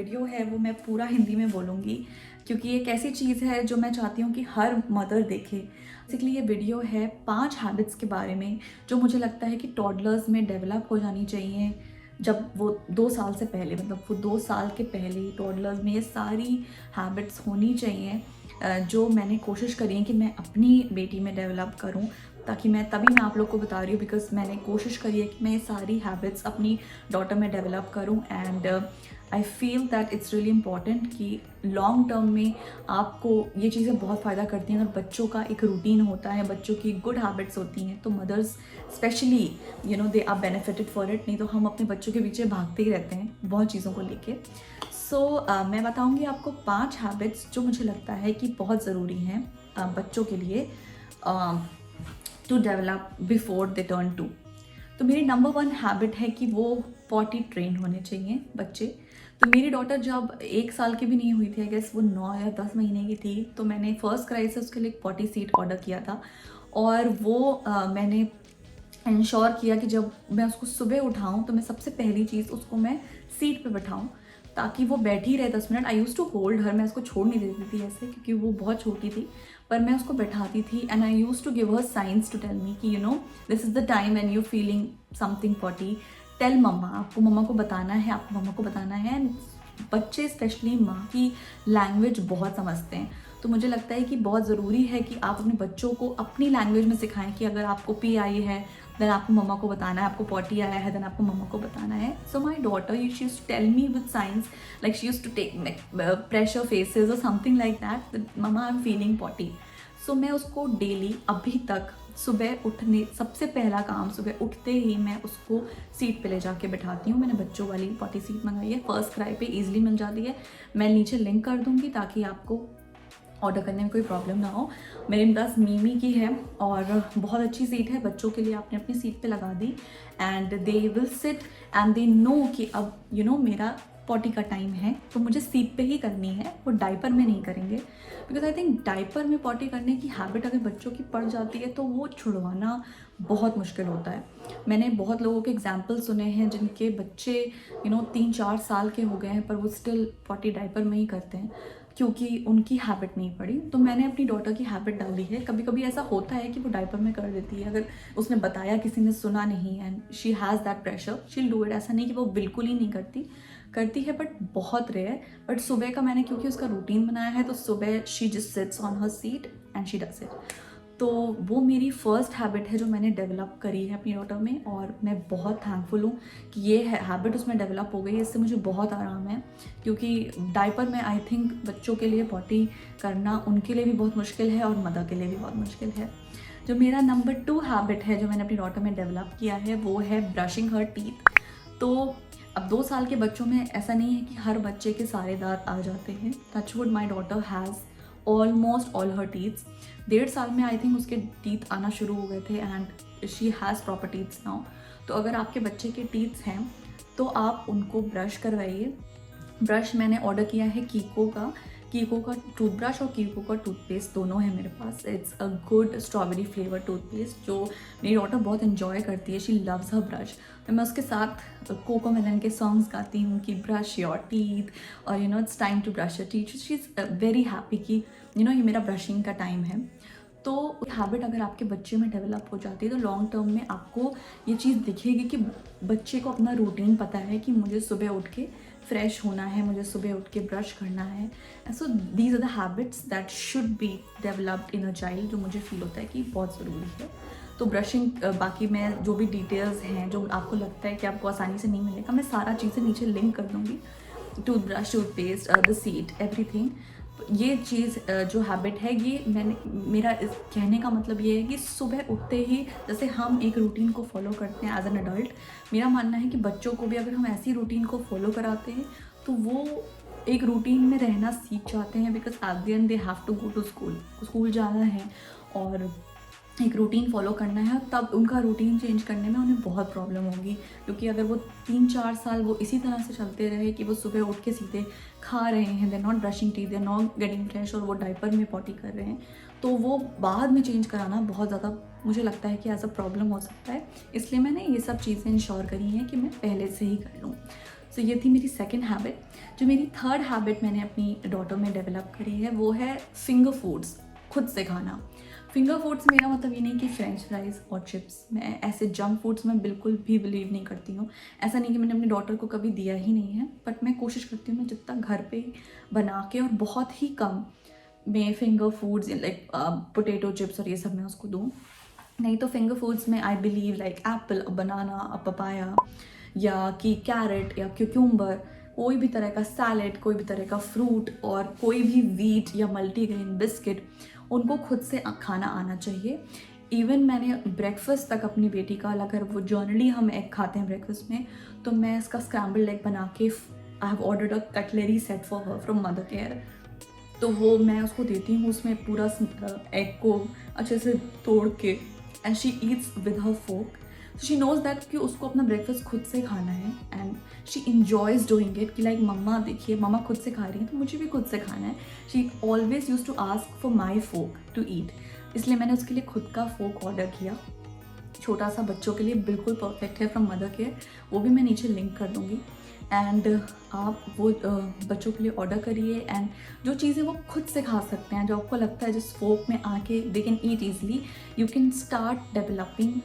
Video है वो मैं पूरा हिंदी में बोलूँगी क्योंकि एक ऐसी चीज़ है जो मैं चाहती हूँ कि हर मदर देखे। बेसिकली ये वीडियो है 5 हैबिट्स के बारे में जो मुझे लगता है कि टॉडलर्स में डेवलप हो जानी चाहिए। जब वो 2 साल से पहले, मतलब वो 2 साल के पहले टॉडलर्स में ये सारी हैबिट्स होनी चाहिए जो मैंने कोशिश करी है कि मैं अपनी बेटी में डेवलप करूँ, ताकि तभी मैं आप लोग को बता रही हूँ बिकॉज़ मैंने कोशिश करी है कि मैं ये सारी हैबिट्स अपनी डॉटर में डेवलप करूँ। And I feel that it's really important कि लॉन्ग टर्म में आपको ये चीज़ें बहुत फ़ायदा करती हैं। अगर बच्चों का एक रूटीन होता है, बच्चों की गुड हैबिट्स होती हैं, तो mothers specially they are benefited for it. नहीं तो हम अपने बच्चों के पीछे भागते ही रहते हैं बहुत चीज़ों को लेके। मैं बताऊँगी आपको 5 हैबिट्स जो मुझे लगता है कि बहुत ज़रूरी हैं बच्चों के लिए to develop before they turn 2। तो मेरी नंबर 1 हैबिट है कि वो पॉटी ट्रेन होने चाहिए बच्चे। तो मेरी डॉटर जब 1 साल की भी नहीं हुई थी, आई गेस वो 9 या 10 महीने की थी, तो मैंने फर्स्ट क्राई से उसके लिए एक पॉटी सीट ऑर्डर किया था। और वो मैंने इंश्योर किया कि जब मैं उसको सुबह उठाऊं तो मैं सबसे पहली चीज़ उसको मैं सीट पे बैठाऊं ताकि वो बैठी रहे 10 minute. I use to hold her, मैं उसको छोड़ नहीं देती थी ऐसे क्योंकि वो बहुत छोटी थी, पर मैं उसको बैठाती थी। And I use to give her science to tell me कि this is the time and you feeling something potty, tell mamma, आपको मम्मा को बताना है, आपको मम्मा को बताना है। बच्चे स्पेशली माँ की लैंग्वेज बहुत समझते हैं, तो मुझे लगता है कि बहुत ज़रूरी है कि आप अपने बच्चों को अपनी लैंग्वेज में सिखाएं कि अगर आपको पी आई है देन आपको मम्मा को बताना है, आपको पॉटी आया है देन आपको मम्मा को बताना है। So my daughter she used to tell me with science, like she used to take pressure faces और something like that, mamma I am feeling potty. So मैं उसको डेली अभी तक सुबह उठने, सबसे पहला काम सुबह उठते ही मैं उसको सीट पे ले जाके बैठाती हूँ। मैंने बच्चों वाली पॉटी सीट मंगाई है, फर्स्ट क्राई पे ईजिली मिल जाती है। मैं नीचे लिंक कर दूँगी ताकि आपको ऑर्डर करने में कोई प्रॉब्लम ना हो। मेरे पास मीमी की है और बहुत अच्छी सीट है, बच्चों के लिए आपने अपनी सीट पे लगा दी and they will sit and they know कि अब मेरा पॉटी का टाइम है तो मुझे सीट पे ही करनी है, वो डाइपर में नहीं करेंगे। बिकॉज आई थिंक डाइपर में पॉटी करने की हैबिट अगर बच्चों की पड़ जाती है तो वो छुड़वाना बहुत मुश्किल होता है। मैंने बहुत लोगों के एग्जाम्पल सुने हैं जिनके बच्चे 3-4 साल के हो गए हैं पर वो स्टिल पॉटी डाइपर में ही करते हैं क्योंकि उनकी हैबिट नहीं पड़ी। तो मैंने अपनी डॉटर की हैबिट डाली है। कभी कभी ऐसा होता है कि वो डाइपर में कर देती है, अगर उसने बताया, किसी ने सुना नहीं and she has that pressure, she will do it. ऐसा नहीं कि वो बिल्कुल ही नहीं करती है बट बहुत रेयर। बट सुबह का मैंने क्योंकि उसका रूटीन बनाया है तो सुबह she just sits on her seat and she does it. तो वो मेरी फर्स्ट हैबिट है जो मैंने डेवलप करी है अपनी डॉटर में और मैं बहुत थैंकफुल हूँ कि ये हैबिट उसमें डेवलप हो गई है। इससे मुझे बहुत आराम है क्योंकि डाइपर में आई थिंक बच्चों के लिए पॉटी करना उनके लिए भी बहुत मुश्किल है और मदर के लिए भी बहुत मुश्किल है। जो मेरा नंबर 2 हैबिट है जो मैंने अपनी डॉटर में डेवलप किया है वो है ब्रशिंग हर टीथ। तो अब 2 साल के बच्चों में ऐसा नहीं है कि हर बच्चे के सारे दांत आ जाते हैं। Touch wood my daughter has almost all her teeths. 1.5 साल में आई थिंक उसके टीथ आना शुरू हो गए थे and she has proper teeths now. तो अगर आपके बच्चे के टीथ्स हैं तो आप उनको ब्रश करवाइए। ब्रश मैंने ऑर्डर किया है कीको का टूथब्रश और कीको का टूथपेस्ट दोनों है मेरे पास। It's a good strawberry flavour toothpaste जो मेरी डॉटर बहुत इन्जॉय करती है। She loves her brush. तो मैं उसके साथ कोकोमेलन के सॉन्ग्स गाती हूँ कि ब्रश योर टीथ और it's time to brush your teeth. She is very happy कि ये मेरा ब्रशिंग का टाइम है। तो हैबिट अगर आपके बच्चे में डेवलप हो जाती है तो लॉन्ग टर्म में आपको ये चीज़ दिखेगी कि बच्चे को अपना रूटीन पता है कि मुझे सुबह उठ के फ्रेश होना है, मुझे सुबह उठ के ब्रश करना है। So these are the habits that should be developed in a child, जो मुझे फील होता है कि बहुत ज़रूरी है। तो ब्रशिंग, बाकी मैं जो भी डिटेल्स हैं जो आपको लगता है कि आपको आसानी से नहीं मिलेगा, मैं सारा चीज़ें नीचे लिंक कर दूँगी। Toothbrush, toothpaste, the seat, everything. ये चीज़ जो हैबिट है ये मेरा इस कहने का मतलब ये है कि सुबह उठते ही जैसे हम एक रूटीन को फॉलो करते हैं एज एन अडल्ट, मेरा मानना है कि बच्चों को भी अगर हम ऐसी रूटीन को फॉलो कराते हैं तो वो एक रूटीन में रहना सीख जाते हैं। Because at the end they have to go to school जाना है और एक रूटीन फॉलो करना है, तब उनका रूटीन चेंज करने में उन्हें बहुत प्रॉब्लम होगी। क्योंकि अगर वो 3-4 साल वो इसी तरह से चलते रहे कि वो सुबह उठ के सीधे खा रहे हैं, they not brushing teeth, they not getting fresh और वो डाइपर में पॉटी कर रहे हैं, तो वो बाद में चेंज कराना बहुत ज़्यादा मुझे लगता है कि एज अ प्रॉब्लम हो सकता है। इसलिए मैंने ये सब चीज़ें इंश्योर करी हैं कि मैं पहले से ही कर लूँ। सो ये थी मेरी सेकंड हैबिट। जो मेरी थर्ड हैबिट मैंने अपनी डॉटर में डेवलप करी है वो है फिंगर फूड्स, खुद से खाना। फिंगर फूड्स मेरा मतलब ये नहीं कि फ्रेंच फ्राइज़ और चिप्स, मैं ऐसे जंक फूड्स में बिल्कुल भी बिलीव नहीं करती हूँ। ऐसा नहीं कि मैंने अपनी डॉटर को कभी दिया ही नहीं है, बट मैं कोशिश करती हूँ मैं जितना घर पे बना के और बहुत ही कम में finger foods like potato chips और ये सब मैं उसको दूँ। नहीं तो फिंगर फूड्स में I believe like Apple, banana, papaya या कि कैरेट या क्यूक्यूम्बर, कोई भी तरह का सैलेड, कोई भी तरह का फ्रूट और कोई भी व्हीट या मल्टीग्रेन बिस्किट उनको खुद से खाना आना चाहिए। इवन मैंने ब्रेकफास्ट तक अपनी बेटी का, अगर वो जर्नली हम एग खाते हैं ब्रेकफास्ट में, तो मैं इसका स्क्रैम्बल्ड एग बना के I have ordered a cutlery set for her from mother care. तो वो मैं उसको देती हूँ, उसमें पूरा एग को अच्छे से तोड़ के and she eats with her fork. So she knows that कि उसको अपना ब्रेकफास्ट खुद से खाना है and she enjoys doing it कि लाइक मम्मा देखिए मम्मा खुद से खा रही है तो मुझे भी खुद से खाना है। She always use to ask for my fork to eat, इसलिए मैंने उसके लिए खुद का फोक ऑर्डर किया, छोटा सा, बच्चों के लिए बिल्कुल परफेक्ट है, फ्रॉम मदर केयर। वो भी मैं नीचे लिंक कर दूँगी एंड आप वो बच्चों के लिए ऑर्डर करिए एंड जो चीज़ें वो खुद से खा सकते हैं, जो आपको लगता है जिस फोक में आके they can eat easily, you can start developing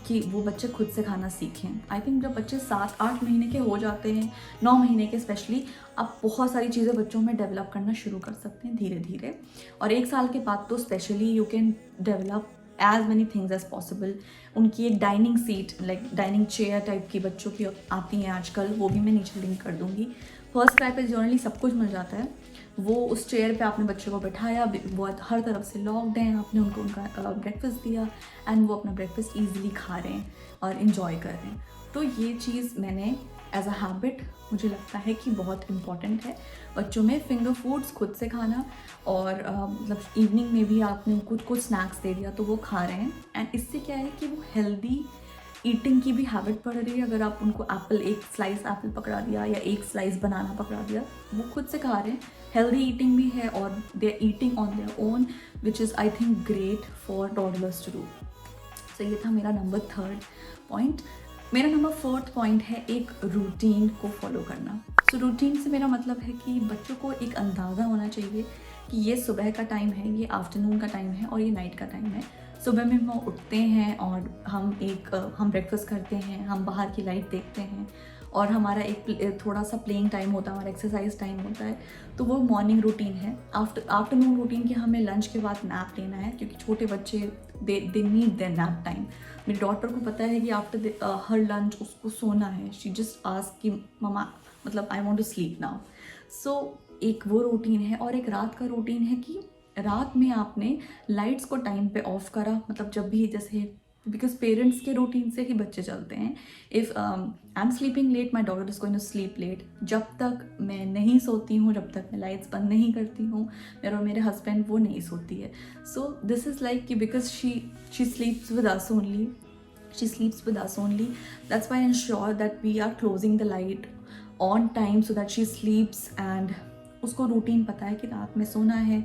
कि वो बच्चे खुद से खाना सीखें। आई थिंक जब बच्चे 7-8 महीने के हो जाते हैं, 9 महीने के स्पेशली, आप बहुत सारी चीज़ें बच्चों में डेवलप करना शुरू कर सकते हैं धीरे धीरे। और 1 साल के बाद तो specially you can develop as many things as possible. उनकी एक dining seat like dining chair type की बच्चों की आती हैं आजकल, वो भी मैं नीचे लिंक कर दूँगी। फर्स्ट क्राई पे जनरली सब कुछ मिल जाता है। वो उस चेयर पे आपने बच्चे को बैठाया, वो हर तरफ से लॉक्ड हैं, आपने उनको उनका ब्रेकफास्ट दिया एंड वो अपना ब्रेकफास्ट ईजिली खा रहे हैं और इन्जॉय कर रहे हैं। तो ये चीज़ मैंने एज अ हैबिट मुझे लगता है कि बहुत इम्पॉर्टेंट है बच्चों में, फिंगर फूड्स खुद से खाना। और मतलब इवनिंग में भी आपने कुछ स्नैक्स दे दिया तो वो खा रहे हैं एंड इससे क्या है कि वो हेल्दी ईटिंग की भी हैबिट पड़ रही है। अगर आप उनको एप्पल, एक स्लाइस एप्पल पकड़ा दिया या एक स्लाइस बनाना पकड़ा दिया, वो खुद से खा रहे हैं, हेल्दी ईटिंग भी है और they are eating on their own, which is I think great for toddlers to do. So ये था मेरा नंबर 3rd पॉइंट। मेरा नंबर 4th पॉइंट है एक रूटीन को फॉलो करना। सो रूटीन से मेरा मतलब है कि बच्चों को एक अंदाज़ा होना चाहिए कि ये सुबह का टाइम है, ये आफ्टरनून का टाइम है और ये नाइट का टाइम है। सुबह में हम उठते हैं और हम ब्रेकफास्ट करते हैं, हम बाहर की लाइट देखते हैं और हमारा एक थोड़ा सा प्लेइंग टाइम होता है, हमारा एक्सरसाइज टाइम होता है, तो वो मॉर्निंग रूटीन है। आफ्टरनून रूटीन की हमें लंच के बाद नैप लेना है, क्योंकि छोटे बच्चे they need their nap time. मेरी डॉटर को पता है कि आफ्टर हर लंच उसको सोना है, शी जस्ट आस्क कि मम्मा मतलब I want to sleep now. So एक वो रूटीन है और एक रात का रूटीन है कि रात में आपने लाइट्स को टाइम पे ऑफ करा, मतलब जब भी, जैसे बिकॉज पेरेंट्स के रूटीन से ही बच्चे चलते हैं। If I am sleeping late, my daughter is going to sleep late. जब तक मैं नहीं सोती हूँ, जब तक मैं लाइट्स बंद नहीं करती हूँ, मेरे हस्बैंड वो नहीं सोती है। सो दिस इज़ लाइक कि because she स्लीप्स with us only, she sleeps with us only, that's why I ensure that we are closing the light on time so that she sleeps and उसको routine पता है कि रात में सोना है,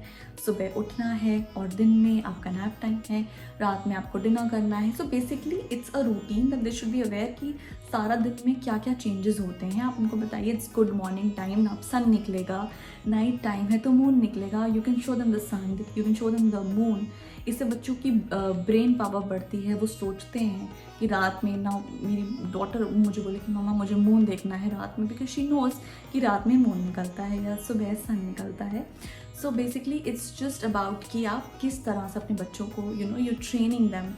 सुबह उठना है और दिन में आपका नैप टाइम है, रात में आपको डिनर करना है। So basically it's a routine that they should be aware कि सारा दिन में क्या क्या चेंजेस होते हैं। आप उनको बताइए इट्स गुड मॉर्निंग टाइम, अब सन निकलेगा, नाइट टाइम है तो मून निकलेगा, you can show them the sun, you can show them the moon. इससे बच्चों की ब्रेन पावर बढ़ती है, वो सोचते हैं कि रात में ना, मेरी डॉटर मुझे बोले कि मम्मा मुझे मून देखना है रात में, बिकॉज शी नोज कि रात में मून निकलता है या सुबह सन निकलता है। So basically it's just about कि आप किस तरह से अपने बच्चों को you training them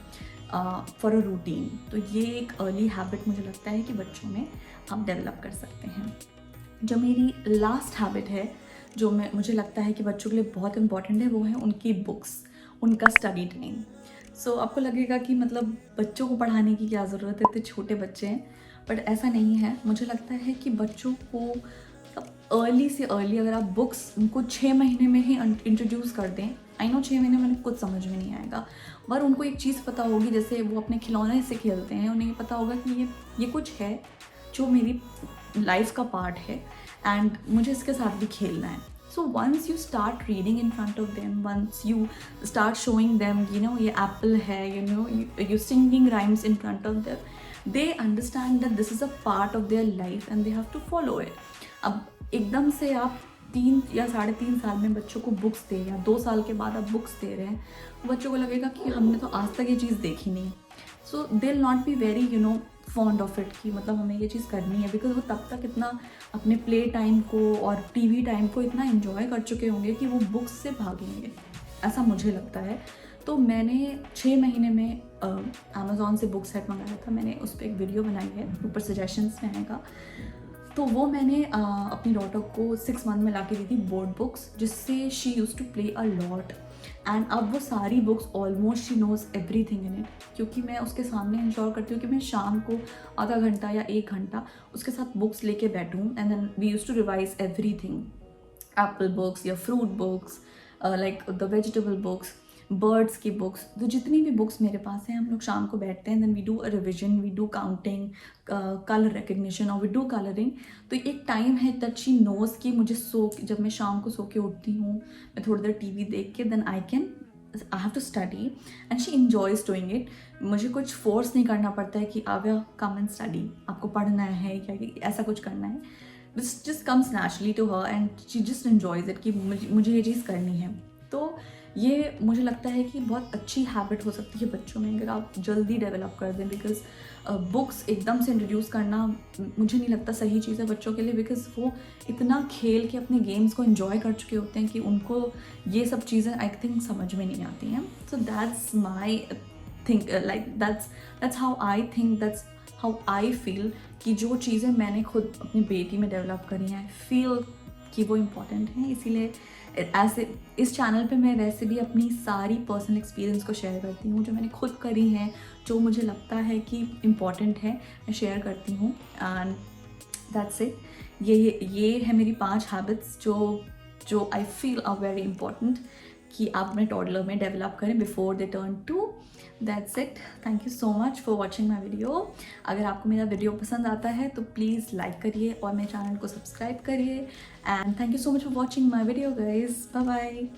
for a routine. तो ये एक अर्ली हैबिट मुझे लगता है कि बच्चों में आप डेवलप कर सकते हैं। जो मेरी लास्ट हैबिट है, जो मुझे लगता है कि बच्चों के लिए बहुत इंपॉर्टेंट है, वो है उनकी बुक्स, उनका स्टडी टाइम। सो आपको लगेगा कि मतलब बच्चों को पढ़ाने की क्या ज़रूरत है, इतने छोटे बच्चे हैं, बट ऐसा नहीं है। मुझे लगता है कि बच्चों को अर्ली से अर्ली अगर आप बुक्स उनको 6 महीने में ही इंट्रोड्यूस कर दें, आई नो 6 महीने में कुछ समझ में नहीं आएगा, पर उनको एक चीज़ पता होगी, जैसे वो अपने खिलौने से खेलते हैं, उन्हें पता होगा कि ये कुछ है जो मेरी लाइफ का पार्ट है एंड मुझे इसके साथ भी खेलना है। So once you start reading in front of them, once you start showing them, ये apple है, you singing rhymes in front of them, they understand that this is a part of their life and they have to follow it. अब एकदम से आप 3 या 3.5 साल में बच्चों को बुक्स दे, या 2 साल के बाद आप बुक्स दे रहे हैं, बच्चों को लगेगा कि हमने तो आज तक ये चीज़ देखी नहीं. So they will not be very fond of it कि मतलब हमें ये चीज़ करनी है, बिकॉज वो तब तक इतना अपने प्ले टाइम को और टीवी टाइम को इतना एंजॉय कर चुके होंगे कि वो बुक्स से भागेंगे, ऐसा मुझे लगता है. तो मैंने 6 महीने में अमेज़ॉन से बुक सेट मंगाया था. मैंने उस पर एक वीडियो बनाई है, ऊपर सजेशंस में आएगा. तो वो मैंने अपनी डॉटर को 6 मंथ में ला के दी थी बोर्ड बुक्स, जिससे she use to play a lot. And अब वो सारी books almost she knows everything in it, क्योंकि मैं उसके सामने इंश्योर करती हूँ कि मैं शाम को आधा घंटा या 1 घंटा उसके साथ बुक्स लेके बैठूँ. And then we use to revise everything, apple books या fruit books, like the vegetable books, birds की बुक्स. तो जितनी भी बुक्स मेरे पास हैं, हम लोग शाम को बैठते हैं, then we do a revision, we do counting, colour recognition और वी डू कलरिंग. तो एक टाइम है दैट शी नोज़ कि मुझे जब मैं शाम को सो के उठती हूँ, मैं थोड़ी देर टीवी देख के then I have to study, and she enjoys doing it. मुझे कुछ फोर्स नहीं करना पड़ता है कि आव्या कम एंड स्टडी, आपको पढ़ना है या ऐसा कुछ करना है. This just comes naturally to her and she just enjoys it कि मुझे ये चीज़ करनी है. तो ये मुझे लगता है कि बहुत अच्छी हैबिट हो सकती है बच्चों में अगर आप जल्दी डेवलप कर दें, बिकॉज बुक्स एकदम से इंट्रोड्यूस करना मुझे नहीं लगता सही चीज़ है बच्चों के लिए, बिकॉज वो इतना खेल के अपने गेम्स को एंजॉय कर चुके होते हैं कि उनको ये सब चीज़ें आई थिंक समझ में नहीं आती हैं. So that's my think, like that's how I think, that's how I feel कि जो चीज़ें मैंने खुद अपनी बेटी में डेवलप करी हैं, आई फील कि वो इम्पॉर्टेंट हैं. इसीलिए ऐसे इस चैनल पे मैं वैसे भी अपनी सारी पर्सनल एक्सपीरियंस को शेयर करती हूँ, जो मैंने खुद करी हैं, जो मुझे लगता है कि इम्पॉर्टेंट है, मैं शेयर करती हूँ. And that's it. ये है मेरी 5 हैबिट्स जो I feel are very important कि आप अपने टॉडलर में डेवलप करें before they turn 2. That's it. Thank you so much for watching my video. अगर आपको मेरा वीडियो पसंद आता है तो प्लीज़ लाइक करिए और मेरे चैनल को सब्सक्राइब करिए. And thank you so much for watching my video guys. Bye bye.